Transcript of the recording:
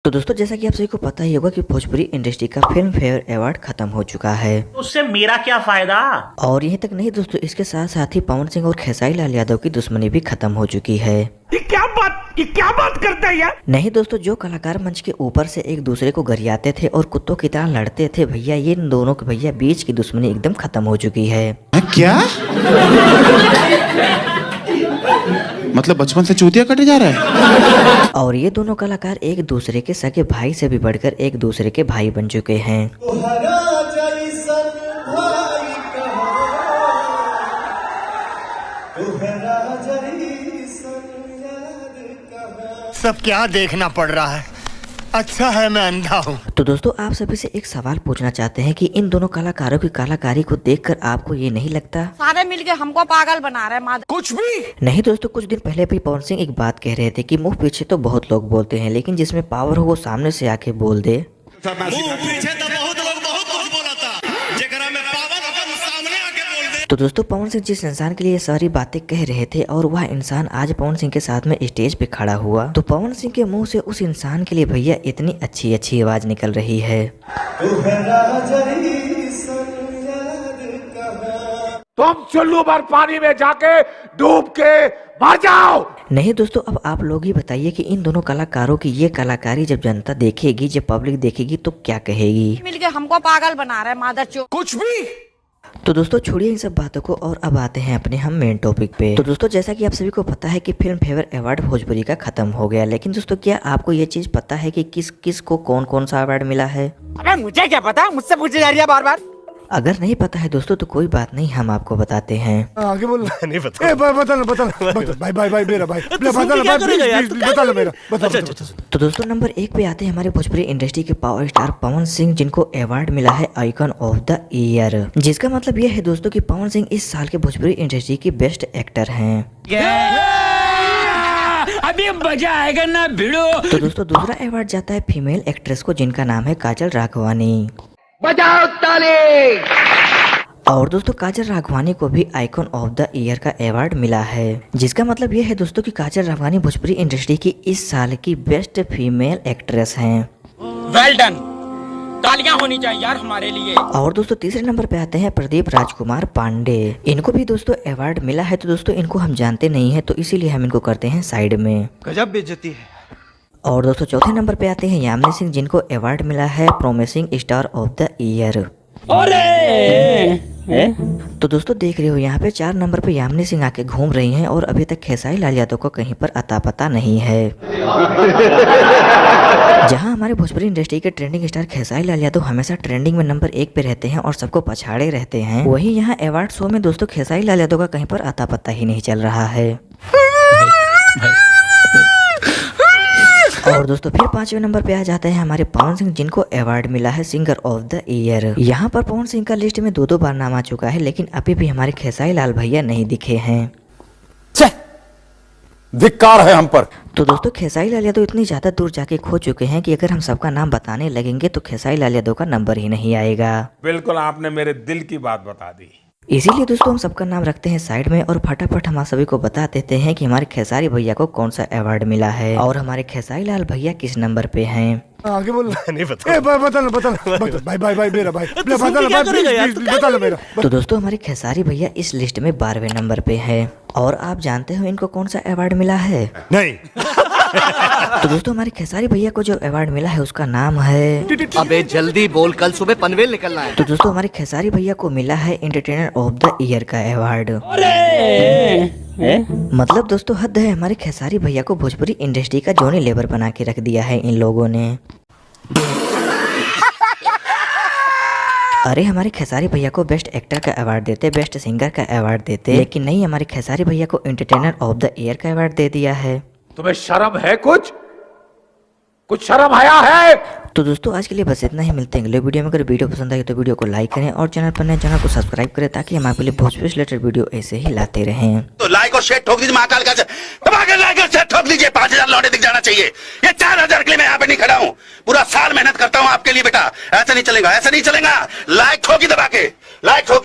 तो दोस्तों जैसा कि आप सभी को पता ही होगा कि भोजपुरी इंडस्ट्री का फिल्म फेयर अवार्ड खत्म हो चुका है। उससे मेरा क्या फायदा। और यहीं तक नहीं दोस्तों, इसके साथ साथ ही पवन सिंह और खेसारी लाल यादव की दुश्मनी भी खत्म हो चुकी है। ये क्या बात करता है यार। नहीं दोस्तों, जो कलाकार मंच के ऊपर से एक दूसरे को गरियाते थे और कुत्तों की तरह लड़ते थे, भैया ये इन दोनों के भैया बीच की दुश्मनी एकदम खत्म हो चुकी है। क्या मतलब बचपन से चूतिया कटे जा रहा है। और ये दोनों कलाकार एक दूसरे के सगे भाई से भी बढ़कर एक दूसरे के भाई बन चुके हैं। सब क्या देखना पड़ रहा है। अच्छा है मैं अंधा हूँ। तो दोस्तों आप सभी से एक सवाल पूछना चाहते हैं कि इन दोनों कलाकारों की कलाकारी को देखकर आपको ये नहीं लगता सारे मिलके हमको पागल बना रहे हैं। कुछ भी नहीं दोस्तों, कुछ दिन पहले भी पवन सिंह एक बात कह रहे थे कि मुंह पीछे तो बहुत लोग बोलते हैं, लेकिन जिसमें पावर हो वो सामने से आके बोल दे। तो दोस्तों पवन सिंह जिस इंसान के लिए ये सारी बातें कह रहे थे और वह इंसान आज पवन सिंह के साथ में स्टेज पे खड़ा हुआ, तो पवन सिंह के मुंह से उस इंसान के लिए भैया इतनी अच्छी अच्छी आवाज निकल रही है। तुम चुल्लू भर पानी में जाके डूब के मर जाओ। नहीं दोस्तों, अब आप लोग ही बताइए कि इन दोनों कलाकारों की ये कलाकारी जब जनता देखेगी, जब पब्लिक देखेगी तो क्या कहेगी। मिलके हमको पागल बना रहे हैं मादरचोद। कुछ भी। तो दोस्तों छोड़िए इन सब बातों को और अब आते हैं अपने हम मेन टॉपिक पे। तो दोस्तों जैसा कि आप सभी को पता है कि फिल्म फेयर अवार्ड भोजपुरी का खत्म हो गया, लेकिन दोस्तों क्या आपको ये चीज पता है कि किस किस को कौन कौन सा अवार्ड मिला है। अबे मुझे क्या पता, मुझसे पूछे जा रही है बार बार। अगर नहीं पता है दोस्तों तो कोई बात नहीं, हम आपको बताते हैं। आगे बोल। नहीं पता। बता भाई मेरा भाई बता मेरा। तो दोस्तों नंबर 1 पे आते हैं हमारे भोजपुरी इंडस्ट्री के पावर स्टार पवन सिंह, जिनको अवार्ड मिला है आइकन ऑफ द ईयर, जिसका मतलब यह है दोस्तों कि पवन सिंह इस साल के भोजपुरी इंडस्ट्री की बेस्ट एक्टर हैं। अभी मजा आएगा ना भिड़ो। तो दोस्तों दूसरा अवार्ड जाता है फीमेल एक्ट्रेस को, जिनका नाम है काजल राघवानी। बजाओ ताली। और दोस्तों काजल राघवानी को भी आइकॉन ऑफ द ईयर का अवार्ड मिला है, जिसका मतलब यह है दोस्तों कि काजल राघवानी भोजपुरी इंडस्ट्री की इस साल की बेस्ट फीमेल एक्ट्रेस हैं। वेल डन, तालियां होनी चाहिए यार हमारे लिए। और दोस्तों तीसरे नंबर पे आते हैं प्रदीप राजकुमार पांडे। इनको भी दोस्तों अवार्ड मिला है, तो दोस्तों इनको हम जानते नहीं है, तो इसीलिए हम इनको करते हैं साइड में। गजब बेइज्जती है। और दोस्तों चौथे नंबर पे आते हैं यामिनी सिंह, जिनको अवार्ड मिला है promising star of the year. तो दोस्तों देख रहे हो यहाँ पे 4 नंबर पे यामिनी सिंह आके घूम रही हैं और अभी तक खेसारी लाल यादव को कहीं पर अता पता नहीं है। जहाँ हमारे भोजपुरी इंडस्ट्री के ट्रेंडिंग स्टार खेसारी लाल यादव हमेशा ट्रेंडिंग में नंबर 1 पे रहते हैं और सबको पछाड़े रहते हैं, वहीं यहाँ अवार्ड शो में दोस्तों खेसारी लाल यादव का कहीं पर अता पता ही नहीं चल रहा है। और दोस्तों फिर 5वें नंबर पे आ जाते हैं हमारे पवन सिंह, जिनको अवार्ड मिला है सिंगर ऑफ द ईयर। यहाँ पर पवन सिंह का लिस्ट में 2 बार नाम आ चुका है, लेकिन अभी भी हमारे खेसारी लाल भैया नहीं दिखे हैं। धिक्कार है हम पर। तो दोस्तों खेसारी लाल यादव इतनी ज्यादा दूर जाके खो चुके हैं कि अगर हम सबका नाम बताने लगेंगे तो खेसारी लाल यादव का नंबर ही नहीं आएगा। बिल्कुल आपने मेरे दिल की बात बता दी। इसीलिए दोस्तों हम सबका नाम रखते हैं साइड में और फटाफट हम सभी को बता देते हैं कि हमारे खेसारी भैया को कौन सा अवार्ड मिला है और हमारे खेसारी लाल भैया किस नंबर पे हैं। आगे बोल। नहीं पता। भाई मेरा भाई बता मेरा। तो दोस्तों हमारे खेसारी भैया इस लिस्ट में 12वें नंबर पे है, और आप जानते हो इनको कौन सा अवार्ड मिला है? नहीं। तो दोस्तों हमारे खेसारी भैया को जो अवार्ड मिला है उसका नाम है, अबे जल्दी बोल, कल सुबह पनवेल निकलना है। तो दोस्तों हमारे खेसारी भैया को मिला है एंटरटेनर ऑफ द ईयर का अवार्ड। मतलब दोस्तों हद है, हमारे खेसारी भैया को भोजपुरी इंडस्ट्री का जॉनी लेबर बना के रख दिया है इन लोगों ने। अरे हमारे खेसारी भैया को बेस्ट एक्टर का अवार्ड देते, बेस्ट सिंगर का अवार्ड देते, लेकिन नहीं, हमारे खेसारी भैया को एंटरटेनर ऑफ द ईयर का अवार्ड दे दिया है। तुम्हें शर्म है? कुछ शर्म आया है? तो दोस्तों आज के लिए बस इतना ही, मिलते हैं अगले वीडियो में। अगर वीडियो पसंद आई तो वीडियो को लाइक करें और चैनल पर नए चैनल को सब्सक्राइब करें, ताकि हम आपके लिए भोजपुरी रिलेटेड वीडियो ऐसे ही लाते रहें। तो लाइक और शेयर ठोक दीजिए, महाकाल का लाइक और शेयर ठोक दीजिए। 5000 लौटे दिख जाना चाहिए। ये 4000 के लिए मैं यहाँ पे नहीं खड़ा हूँ, पूरा साल मेहनत करता हूँ आपके लिए बेटा। ऐसा नहीं चलेगा, ऐसा नहीं चलेगा। लाइक ठोकी दबा के, लाइक ठोक।